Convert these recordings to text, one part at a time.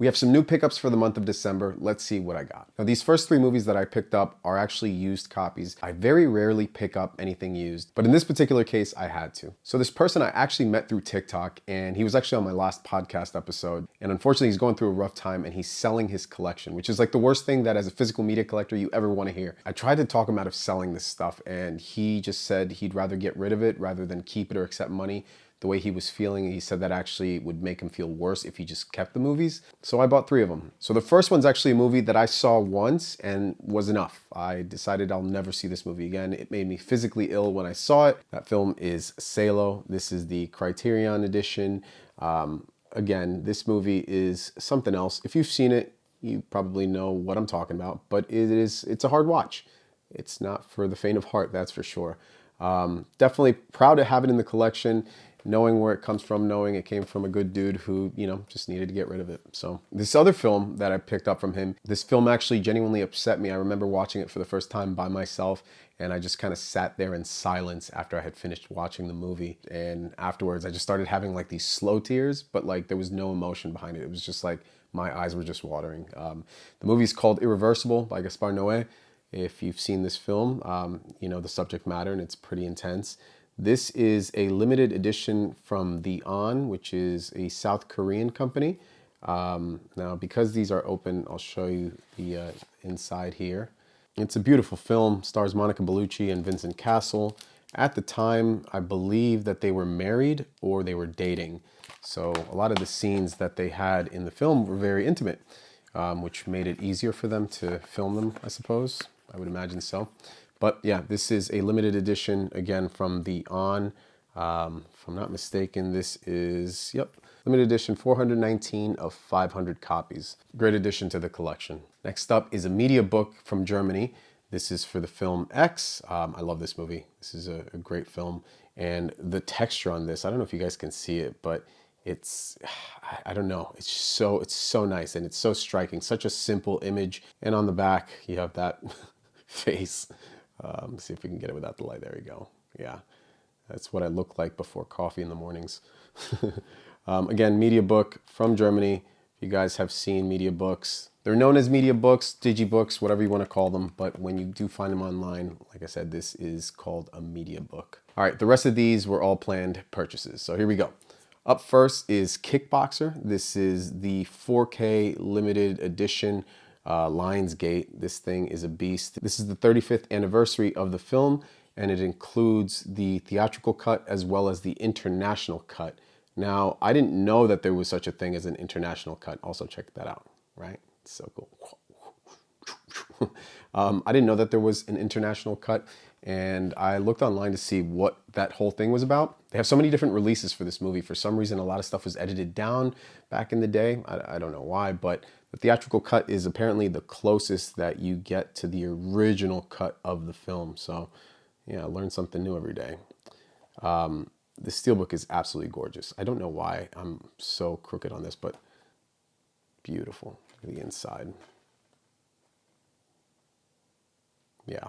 We have some new pickups for the month of December. Let's see what I got. Now, these first 3 movies that I picked up are actually used copies. I very rarely pick up anything used, but in this particular case, I had to. So this person I actually met through TikTok, and he was actually on my last podcast episode. And unfortunately, he's going through a rough time and he's selling his collection, which is like the worst thing that as a physical media collector you ever want to hear. I tried to talk him out of selling this stuff, and he just said he'd rather get rid of it rather than keep it or accept money. The way he was feeling, he said that actually would make him feel worse if he just kept the movies. So I bought 3 of them. So the first one's actually a movie that I saw once and was enough. I decided I'll never see this movie again. It made me physically ill when I saw it. That film is Salo. This is the Criterion edition. Again, this movie is something else. If you've seen it, you probably know what I'm talking about, but it's a hard watch. It's not for the faint of heart, that's for sure. Definitely proud to have it in the collection, knowing where it comes from, knowing it came from a good dude who, you know, just needed to get rid of it. So this other film that I picked up from him, this film actually genuinely upset me. I remember watching it for the first time by myself, and I just kind of sat there in silence after I had finished watching the movie. And afterwards, I just started having like these slow tears, but like there was no emotion behind it. It was just like my eyes were just watering. The movie is called Irreversible by Gaspar Noé. If you've seen this film, you know the subject matter, and it's pretty intense. This is a limited edition from The On, which is a South Korean company. Now, because these are open, I'll show you the inside here. It's a beautiful film, stars Monica Bellucci and Vincent Cassel. At the time, I believe that they were married or they were dating. So a lot of the scenes that they had in the film were very intimate, which made it easier for them to film them, I suppose. I would imagine so. But yeah, this is a limited edition, again, from The On. If I'm not mistaken, this is, yep, limited edition, 419 of 500 copies. Great addition to the collection. Next up is a media book from Germany. This is for the film X. I love this movie. This is a great film. And the texture on this, I don't know if you guys can see it, but it's, I don't know, it's so nice and it's so striking. Such a simple image. And on the back, you have that face. Let's see if we can get it without the light. There you go. Yeah, that's what I look like before coffee in the mornings. Again, media book from Germany. If you guys have seen media books, they're known as media books, digibooks, whatever you want to call them. But when you do find them online, like I said, this is called a media book. All right, the rest of these were all planned purchases. So here we go. Up first is Kickboxer. This is the 4K limited edition Lionsgate. This thing is a beast. This is the 35th anniversary of the film, and it includes the theatrical cut as well as the international cut. Now, I didn't know that there was such a thing as an international cut. Also, check that out, right? It's so cool. I didn't know that there was an international cut, and I looked online to see what that whole thing was about. They have so many different releases for this movie. For some reason, a lot of stuff was edited down back in the day. I don't know why, but the theatrical cut is apparently the closest that you get to the original cut of the film. So yeah, I learn something new every day. The Steelbook is absolutely gorgeous. I don't know why I'm so crooked on this, but beautiful. Look at the inside. Yeah,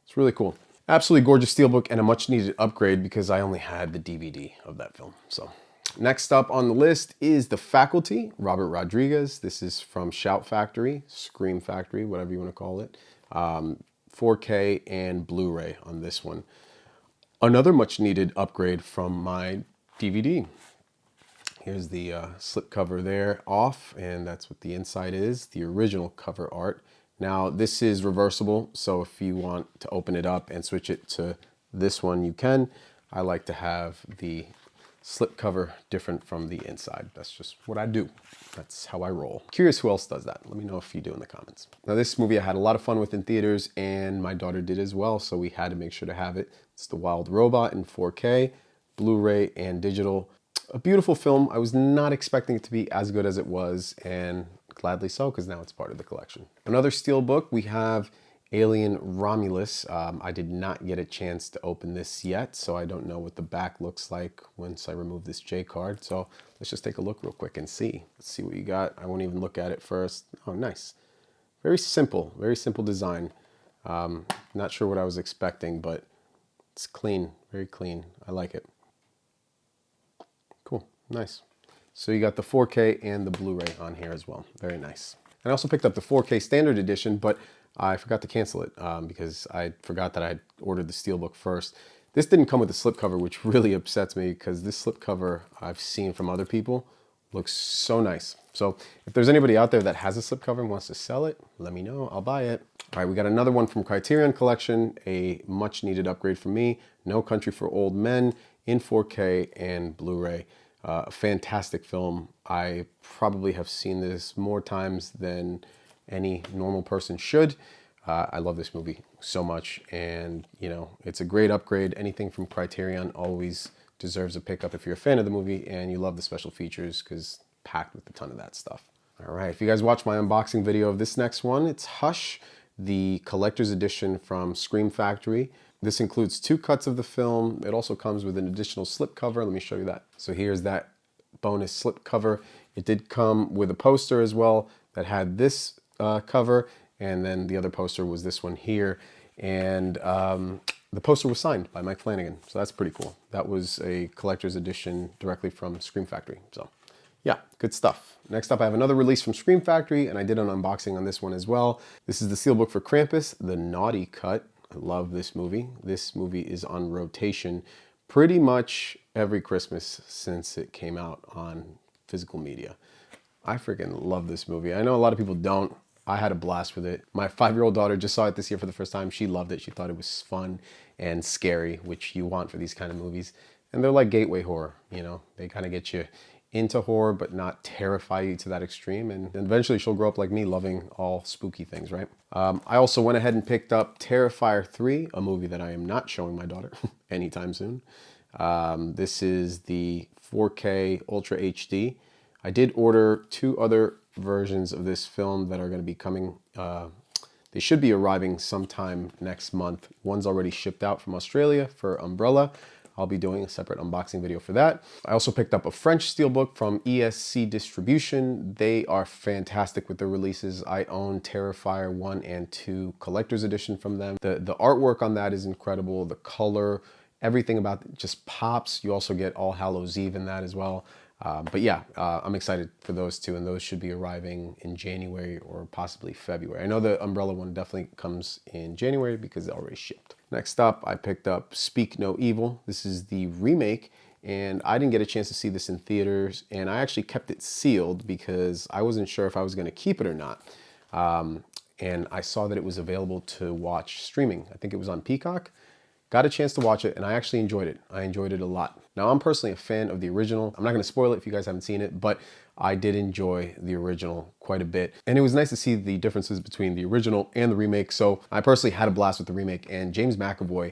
it's really cool. Absolutely gorgeous Steelbook and a much needed upgrade because I only had the DVD of that film. So next up on the list is The Faculty, Robert Rodriguez. This is from Shout Factory, Scream Factory, whatever you want to call it. 4K and Blu-ray on this one. Another much needed upgrade from my DVD. Here's the slipcover there off, and that's what the inside is, the original cover art. Now, this is reversible, so if you want to open it up and switch it to this one, you can. I like to have the slipcover different from the inside. That's just what I do. That's how I roll. Curious who else does that. Let me know if you do in the comments. Now, this movie I had a lot of fun with in theaters, and my daughter did as well, so we had to make sure to have it. It's The Wild Robot in 4K, Blu-ray, and digital. A beautiful film. I was not expecting it to be as good as it was, and gladly so, because now it's part of the collection. Another Steelbook, we have Alien Romulus. I did not get a chance to open this yet, so I don't know what the back looks like once I remove this J card. So let's just take a look real quick and see. Let's see what you got. I won't even look at it first. Oh, nice. Very simple design. Not sure what I was expecting, but it's clean, very clean. I like it. Cool, nice. So you got the 4K and the Blu-ray on here as well. Very nice. And I also picked up the 4K standard edition, but I forgot to cancel it because I forgot that I had ordered the Steelbook first. This didn't come with the slipcover, which really upsets me because this slipcover I've seen from other people looks so nice. So if there's anybody out there that has a slipcover and wants to sell it, let me know, I'll buy it. All right, we got another one from Criterion Collection, a much needed upgrade for me, No Country for Old Men in 4K and Blu-ray. Fantastic film. I probably have seen this more times than any normal person should. I love this movie so much, and you know, it's a great upgrade. Anything from Criterion always deserves a pickup if you're a fan of the movie and you love the special features, because packed with a ton of that stuff. All right, if you guys watch my unboxing video of this next one, it's Hush, the collector's edition from Scream Factory. This includes 2 cuts of the film. It also comes with an additional slipcover. Let me show you that. So here's that bonus slipcover. It did come with a poster as well that had this cover, and then the other poster was this one here. And the poster was signed by Mike Flanagan, so that's pretty cool. That was a collector's edition directly from Scream Factory. So yeah, good stuff. Next up, I have another release from Scream Factory, and I did an unboxing on this one as well. This is the Steelbook for Krampus, the Naughty Cut. I love this movie. This movie is on rotation pretty much every Christmas since it came out on physical media. I freaking love this movie. I know a lot of people don't. I had a blast with it. My 5-year-old daughter just saw it this year for the first time. She loved it. She thought it was fun and scary, which you want for these kind of movies. And they're like gateway horror, you know? They kind of get you into horror, but not terrify you to that extreme. And eventually she'll grow up like me, loving all spooky things, right? I also went ahead and picked up Terrifier 3, a movie that I am not showing my daughter anytime soon. This is the 4K Ultra HD. I did order 2 other versions of this film that are going to be coming. They should be arriving sometime next month. One's already shipped out from Australia for Umbrella. I'll be doing a separate unboxing video for that. I also picked up a French Steelbook from ESC Distribution. They are fantastic with their releases. I own Terrifier 1 and 2 Collector's Edition from them. The artwork on that is incredible. The color, everything about it just pops. You also get All Hallows Eve in that as well. But yeah, I'm excited for those 2, and those should be arriving in January or possibly February. I know the Umbrella one definitely comes in January because it's already shipped. Next up, I picked up Speak No Evil. This is the remake, and I didn't get a chance to see this in theaters, and I actually kept it sealed because I wasn't sure if I was going to keep it or not. And I saw that it was available to watch streaming. I think it was on Peacock. Got a chance to watch it, and I actually enjoyed it. I enjoyed it a lot. Now, I'm personally a fan of the original. I'm not going to spoil it if you guys haven't seen it, but I did enjoy the original quite a bit. And it was nice to see the differences between the original and the remake. So I personally had a blast with the remake, and James McAvoy,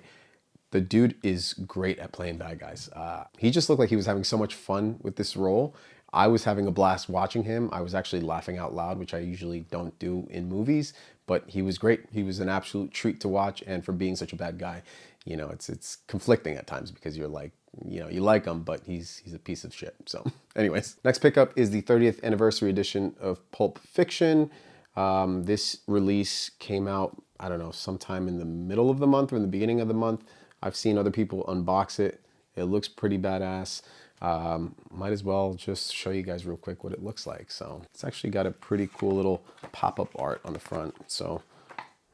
the dude is great at playing bad guys. He just looked like he was having so much fun with this role. I was having a blast watching him. I was actually laughing out loud, which I usually don't do in movies, but he was great. He was an absolute treat to watch, and for being such a bad guy, you know, it's conflicting at times because you're like, you know, you like him, but he's a piece of shit. So anyways, next pickup is the 30th anniversary edition of Pulp Fiction. This release came out, I don't know, sometime in the middle of the month or in the beginning of the month. I've seen other people unbox it. It looks pretty badass. Might as well just show you guys real quick what it looks like. So it's actually got a pretty cool little pop-up art on the front. So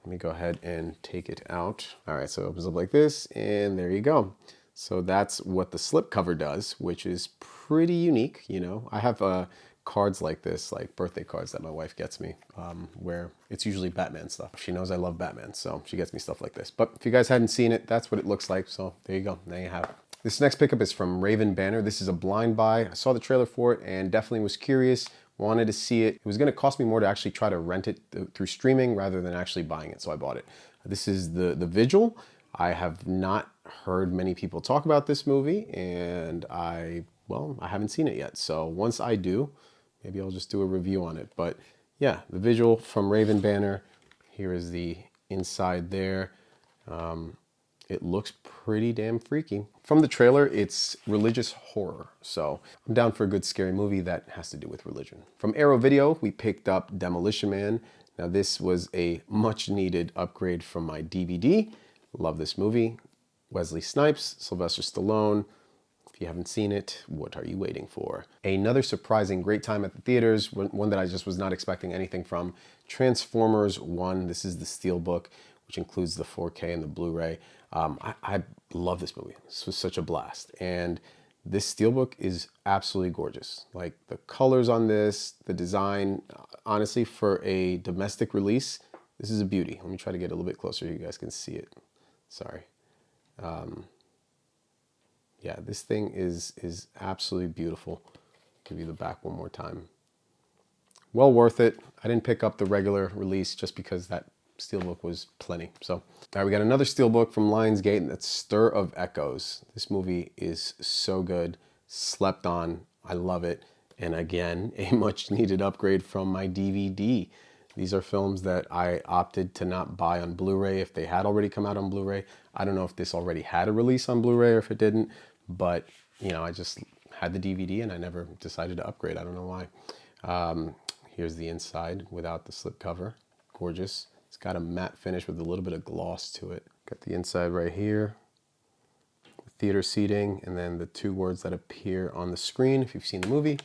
let me go ahead and take it out. All right, so it opens up like this, and there you go. So that's what the slipcover does, which is pretty unique. You know, I have cards like this, like birthday cards that my wife gets me, where it's usually Batman stuff. She knows I love Batman, so she gets me stuff like this. But if you guys hadn't seen it, that's what it looks like. So there you go, there you have it. This next pickup is from Raven Banner. This is a blind buy. I saw the trailer for it and definitely was curious, wanted to see it. It was gonna cost me more to actually try to rent it through streaming rather than actually buying it, so I bought it. This is the Vigil. I have not heard many people talk about this movie, and I haven't seen it yet. So once I do, maybe I'll just do a review on it. But yeah, the Vigil from Raven Banner. Here is the inside there. It looks pretty damn freaky. From the trailer, it's religious horror. So I'm down for a good scary movie that has to do with religion. From Arrow Video, we picked up Demolition Man. Now this was a much needed upgrade from my DVD. Love this movie. Wesley Snipes, Sylvester Stallone. If If you haven't seen it, what are you waiting for? Another surprising great time at the theaters, one that I just was not expecting anything from, Transformers 1. This is the Steelbook, which includes the 4K and the Blu-ray. I love this movie. This was such a blast. And this Steelbook is absolutely gorgeous. Like the colors on this, the design, honestly, for a domestic release, this is a beauty. Let me try to get a little bit closer so you guys can see it. Sorry. Yeah, this thing is absolutely beautiful. Give you the back one more time. Well worth it. I didn't pick up the regular release just because that Steelbook was plenty. So, all right, we got another Steelbook from Lionsgate, and that's Stir of Echoes. This movie is so good, slept on. I love it. And again, a much needed upgrade from my DVD. These are films that I opted to not buy on Blu-ray if they had already come out on Blu-ray. I don't know if this already had a release on Blu-ray or if it didn't, but you know, I just had the DVD and I never decided to upgrade. I don't know why. Here's the inside without the slipcover. Gorgeous. It's got a matte finish with a little bit of gloss to it. Got the inside right here. Theater seating, and then the two words that appear on the screen. If you've seen the movie,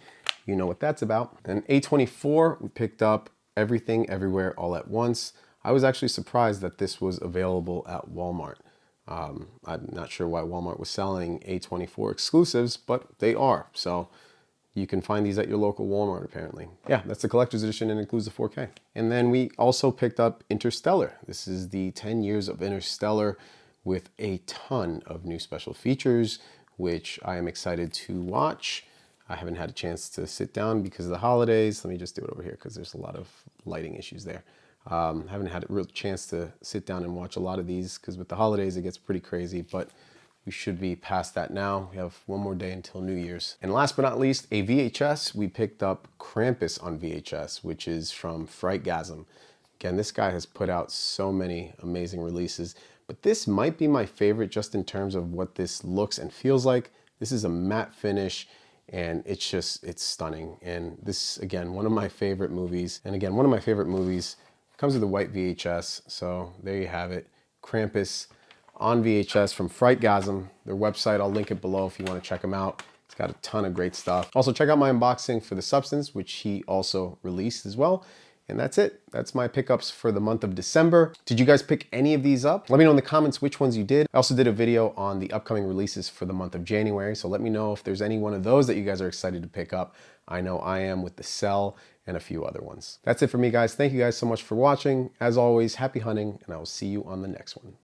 you know what that's about. And A24, we picked up Everything Everywhere All at Once. I was actually surprised that this was available at Walmart. I'm not sure why Walmart was selling A24 exclusives, but they are. So you can find these at your local Walmart, apparently. Yeah, that's the collector's edition and includes the 4K. And then we also picked up Interstellar. This is the 10 years of Interstellar with a ton of new special features, which I am excited to watch. I haven't had a chance to sit down because of the holidays. Let me just do it over here because there's a lot of lighting issues there. Haven't had a real chance to sit down and watch a lot of these because with the holidays it gets pretty crazy, but we should be past that now. We have one more day until New Year's. And last but not least, a VHS. We picked up Krampus on VHS, which is from Fright GM. Again, this guy has put out so many amazing releases, but this might be my favorite just in terms of what this looks and feels like. This is a matte finish, and it's stunning. And this, again, one of my favorite movies. And again, one of my favorite movies comes with a white VHS. So there you have it. Krampus on VHS from Fright GM. Their website, I'll link it below if you want to check them out. It's got a ton of great stuff. Also, check out my unboxing for The Substance, which he also released as well. And that's it. That's my pickups for the month of December. Did you guys pick any of these up? Let me know in the comments which ones you did. I also did a video on the upcoming releases for the month of January, so let me know if there's any one of those that you guys are excited to pick up. I know I am with the Cell and a few other ones. That's it for me, guys. Thank you guys so much for watching. As always, happy hunting, and I will see you on the next one.